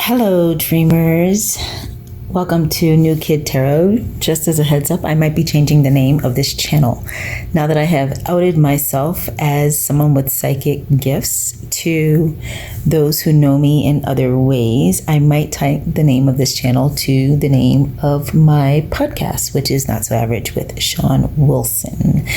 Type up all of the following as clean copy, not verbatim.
Hello, dreamers. Welcome to New Kid Tarot. Just as a heads up, I might be changing the name of this channel. Now that I have outed myself as someone with psychic gifts to those who know me in other ways, I might type the name of this channel to the name of my podcast, which is Not So Average with Shawn Wilson.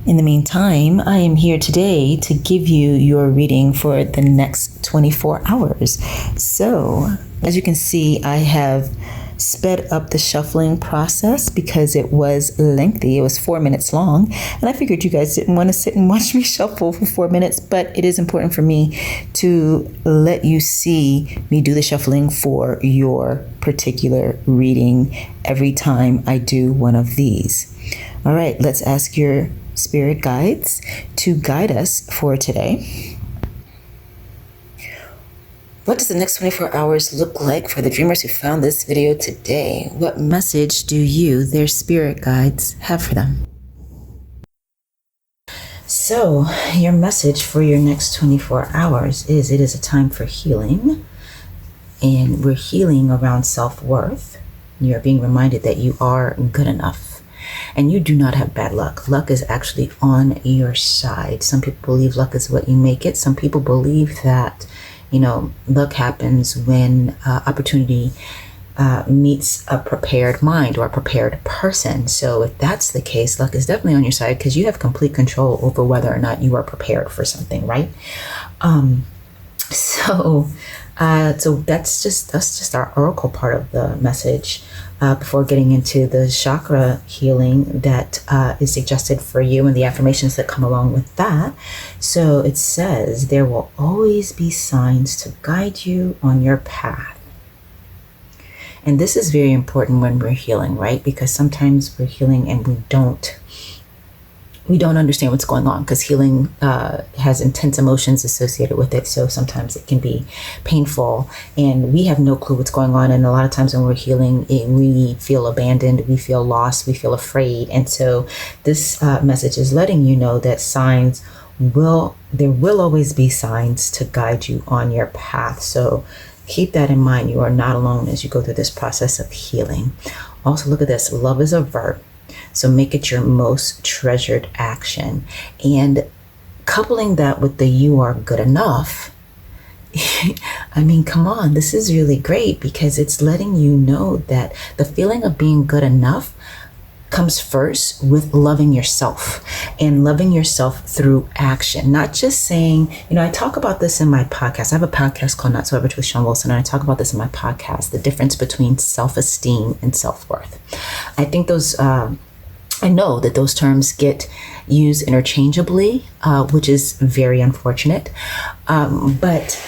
In the meantime, I am here today to give you your reading for the next 24 hours. So, as you can see, I have sped up the shuffling process because it was lengthy. It was 4 minutes long, and I figured you guys didn't want to sit and watch me shuffle for 4 minutes, but it is important for me to let you see me do the shuffling for your particular reading every time I do one of these. All right, let's ask your spirit guides to guide us for today. What does the next 24 hours look like for the dreamers who found this video today? What message do you, their spirit guides, have for them? So, your message for your next 24 hours is it is a time for healing, and we're healing around self-worth. You're being reminded that you are good enough. And you do not have bad luck. Luck is actually on your side. Some people believe luck is what you make it. Some people believe that, luck happens when opportunity meets a prepared mind or a prepared person. So if that's the case, luck is definitely on your side because you have complete control over whether or not you are prepared for something, right? So that's just our oracle part of the message. Before getting into the chakra healing that is suggested for you and the affirmations that come along with that. So it says, there will always be signs to guide you on your path. And this is very important when we're healing, right? Because sometimes we're healing and we don't understand what's going on because healing has intense emotions associated with it. So sometimes it can be painful and we have no clue what's going on. And a lot of times when we're healing, we feel abandoned, we feel lost, we feel afraid. And so this message is letting you know that there will always be signs to guide you on your path. So keep that in mind. You are not alone as you go through this process of healing. Also, look at this. Love is a verb. So make it your most treasured action. And coupling that with the you are good enough, I mean, come on, this is really great because it's letting you know that the feeling of being good enough comes first with loving yourself and loving yourself through action. Not just saying, I talk about this in my podcast. I have a podcast called Not So Average with Shawn Wilson, and I talk about this in my podcast, the difference between self-esteem and self-worth. I think I know that those terms get used interchangeably, which is very unfortunate. But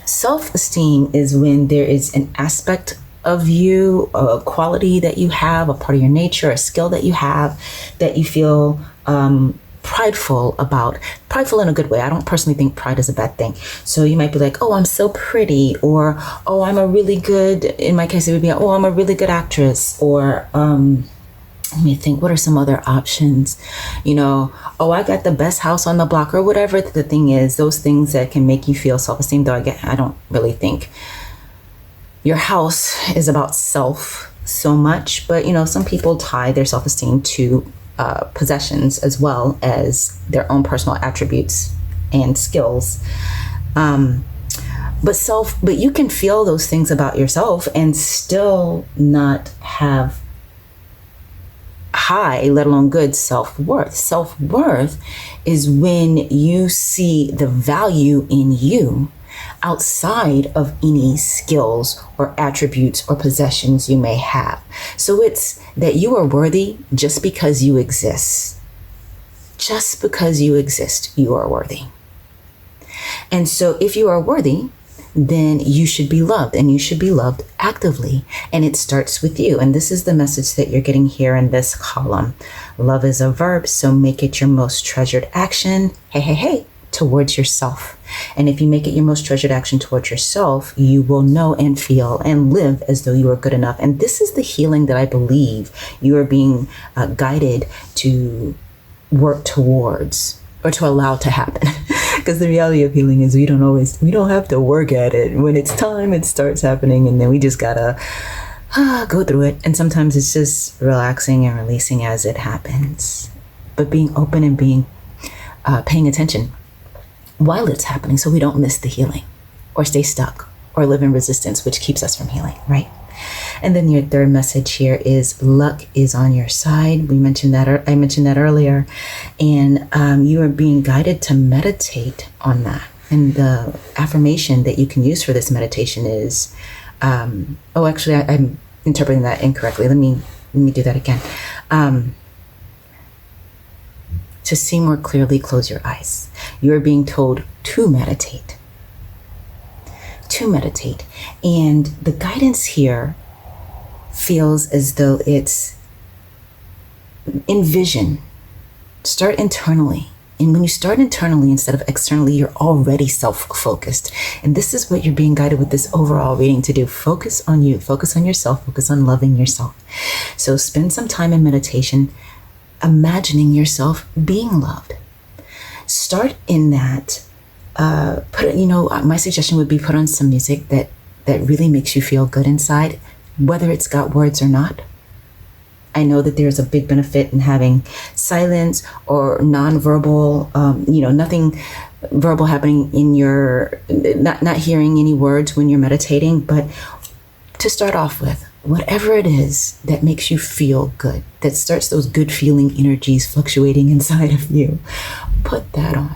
self-esteem is when there is an aspect of you, a quality that you have, a part of your nature, a skill that you have that you feel prideful about. Prideful in a good way. I don't personally think pride is a bad thing. So you might be like, oh, I'm so pretty, or oh, I'm a really good, in my case it would be, oh, I'm a really good actress, or let me think, what are some other options? Oh, I got the best house on the block, or whatever the thing is, those things that can make you feel self-esteem, though I don't really think your house is about self so much, but some people tie their self-esteem to possessions as well as their own personal attributes and skills. But you can feel those things about yourself and still not have high, let alone good self-worth. Self-worth is when you see the value in you outside of any skills or attributes or possessions you may have. So it's that you are worthy just because you exist. Just because you exist, you are worthy. And so if you are worthy, then you should be loved, and you should be loved actively. And it starts with you. And this is the message that you're getting here in this column. Love is a verb, so make it your most treasured action. Hey, towards yourself. And if you make it your most treasured action towards yourself, you will know and feel and live as though you are good enough. And this is the healing that I believe you are being guided to work towards, or to allow to happen. Because the reality of healing is we don't have to work at it. When it's time, it starts happening, and then we just gotta go through it. And sometimes it's just relaxing and releasing as it happens, but being open and being paying attention while it's happening, so we don't miss the healing or stay stuck or live in resistance, which keeps us from healing, right? And then your third message here is luck is on your side. I mentioned that earlier, and you are being guided to meditate on that. And the affirmation that you can use for this meditation is, actually, I'm interpreting that incorrectly. Let me do that again. To see more clearly, close your eyes. You are being told to meditate. To meditate. And the guidance here feels as though it's envision. Start internally. And when you start internally instead of externally, you're already self-focused. And this is what you're being guided with this overall reading to do. Focus on you. Focus on yourself. Focus on loving yourself. So spend some time in meditation imagining yourself being loved. Start in that. My suggestion would be put on some music that really makes you feel good inside, whether it's got words or not. I know that there's a big benefit in having silence or nonverbal, nothing verbal happening in your, not hearing any words when you're meditating. But to start off with, whatever it is that makes you feel good, that starts those good feeling energies fluctuating inside of you, put that on.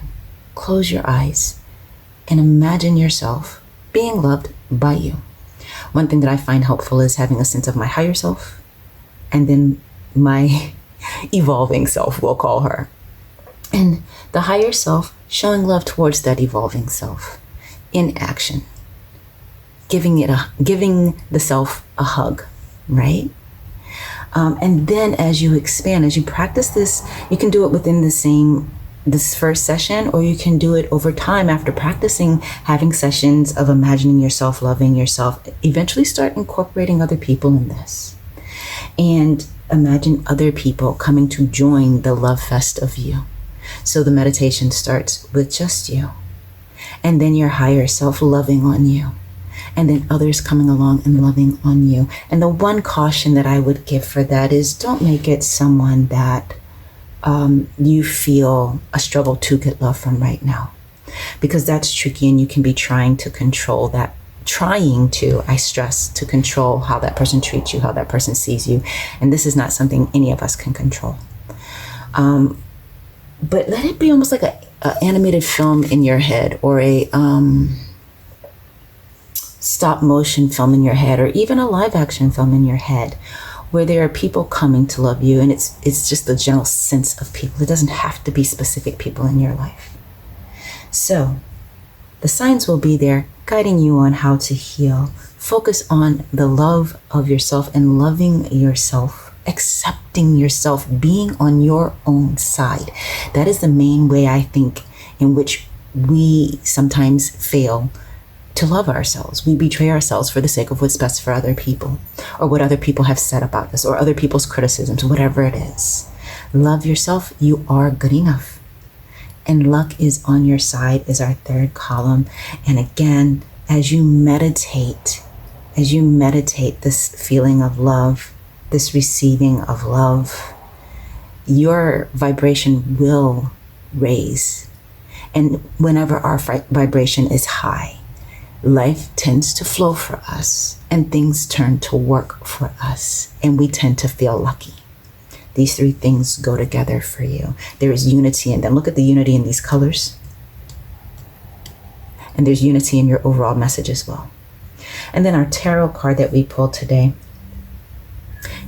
Close your eyes and imagine yourself being loved by you. One thing that I find helpful is having a sense of my higher self and then my evolving self, we'll call her. And the higher self showing love towards that evolving self in action. Giving the self a hug, right? And then as you expand, as you practice this, you can do it within this first session, or you can do it over time after practicing, having sessions of imagining yourself, loving yourself. Eventually start incorporating other people in this. And imagine other people coming to join the love fest of you. So the meditation starts with just you. And then your higher self loving on you. And then others coming along and loving on you. And the one caution that I would give for that is don't make it someone that you feel a struggle to get love from right now. Because that's tricky, and you can be trying to control that. I stress, to control how that person treats you, how that person sees you. And this is not something any of us can control. But let it be almost like a animated film in your head, or a stop motion film in your head, or even a live action film in your head, where there are people coming to love you. And it's just the general sense of people. It doesn't have to be specific people in your life. So the signs will be there guiding you on how to heal. Focus on the love of yourself and loving yourself, accepting yourself, being on your own side. That is the main way, I think, in which we sometimes fail to love ourselves. We betray ourselves for the sake of what's best for other people, or what other people have said about us, or other people's criticisms, whatever it is. Love yourself. You are good enough. And luck is on your side is our third column. And again, as you meditate this feeling of love, this receiving of love, your vibration will raise. And whenever our vibration is high, life tends to flow for us, and things turn to work for us, and we tend to feel lucky. These three things go together for you. There is unity in them. Look at the unity in these colors. And there's unity in your overall message as well. And then our tarot card that we pulled today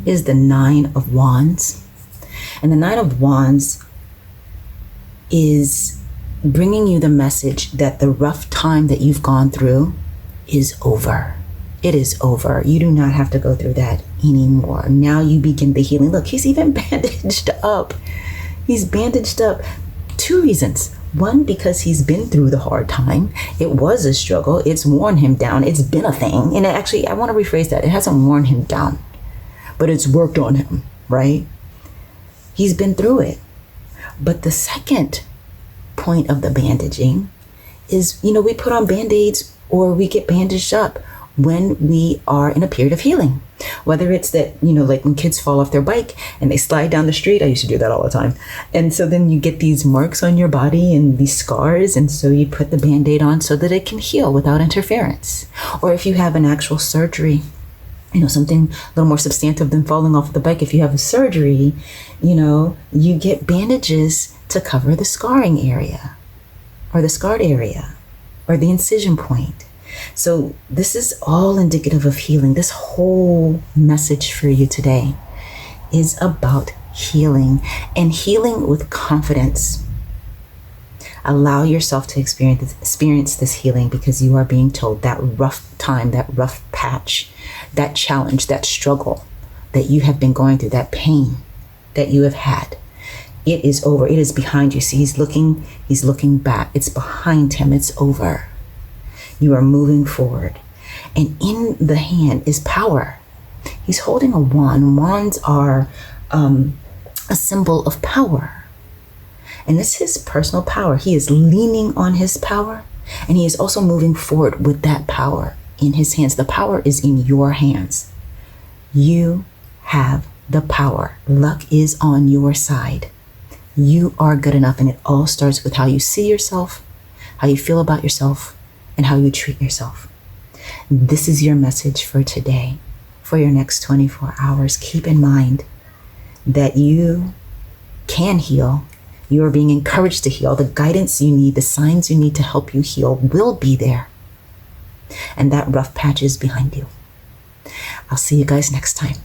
is the 9 of Wands. And the 9 of Wands is bringing you the message that the rough time that you've gone through is over. It is over. You do not have to go through that anymore. Now you begin the healing. Look, he's even bandaged up. He's bandaged up. 2 reasons. One, because he's been through the hard time. It was a struggle. It's worn him down. It's been a thing. And actually, I want to rephrase that. It hasn't worn him down, but it's worked on him, right? He's been through it. But the second point of the bandaging is, we put on band-aids or we get bandaged up when we are in a period of healing. Whether it's that, like when kids fall off their bike and they slide down the street. I used to do that all the time. And so then you get these marks on your body and these scars. And so you put the band-aid on so that it can heal without interference. Or if you have an actual surgery, something a little more substantive than falling off the bike. If you have a surgery, you get bandages to cover the scarring area or the scarred area or the incision point. So this is all indicative of healing. This whole message for you today is about healing and healing with confidence. Allow yourself to experience this healing because you are being told that rough time, that rough patch, that challenge, that struggle that you have been going through, that pain that you have had, it is over. It is behind you. See, he's looking back. It's behind him. It's over. You are moving forward. And in the hand is power. He's holding a wand. Wands are a symbol of power. And it's his personal power. He is leaning on his power. And he is also moving forward with that power in his hands. The power is in your hands. You have the power. Luck is on your side. You are good enough. And it all starts with how you see yourself, how you feel about yourself, and how you treat yourself. This is your message for today, for your next 24 hours. Keep in mind that you can heal. You are being encouraged to heal. The guidance you need, the signs you need to help you heal will be there. And that rough patch is behind you. I'll see you guys next time.